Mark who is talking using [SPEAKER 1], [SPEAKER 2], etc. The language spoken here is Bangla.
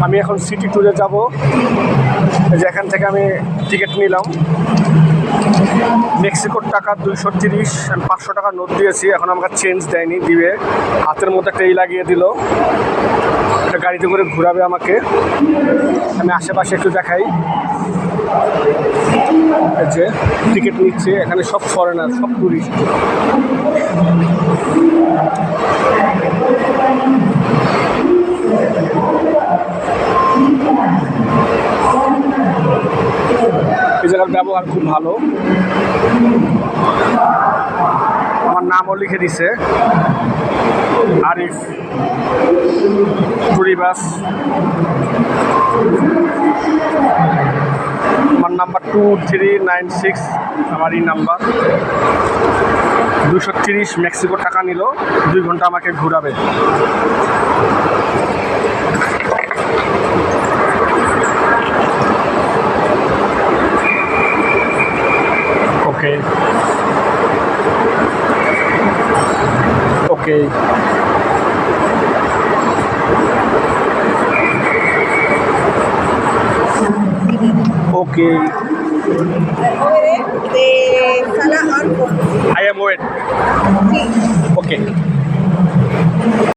[SPEAKER 1] আমি এখন সিটি ট্যুরে যাব। যেখান থেকে আমি টিকিট নিলাম, মেক্সিকোর টাকা 230, আমি 500 টাকা নোট দিয়েছি। এখন আমাকে চেঞ্জ দেয়নি, দিবে। হাতের মধ্যে টেই লাগিয়ে দিল। একটা গাড়িতে করে ঘোরাবে আমাকে। আমি আশেপাশে একটু দেখাই। যে টিকিট নিচ্ছে, এখানে সব ফরেনার, সব টুরিস্ট। এই জায়গার ব্যবহার খুব ভালো। আমার নামও লিখে দিছে, আরিফ টুরিবাস। আমার নাম্বার 2396, আমার এই নাম্বার। 230 মেক্সিকো টাকা নিল, 2 ঘন্টা আমাকে ঘোরাবে। ওকে ওকে ওকে।
[SPEAKER 2] De Sala Arco.
[SPEAKER 1] I am wait.
[SPEAKER 2] Sí.
[SPEAKER 1] Okay.